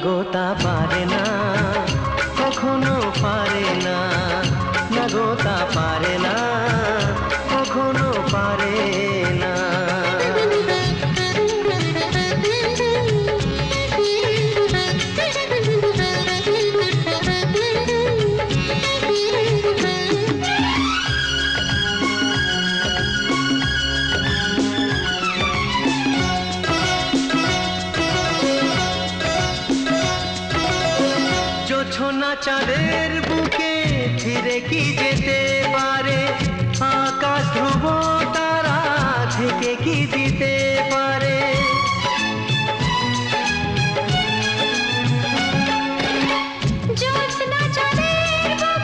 গো তা পারে না, কখনো পারে না, না গো তা পারে না, কখনো পারে না। জোছনা চাঁদের বুকে ফিরে কি যেতে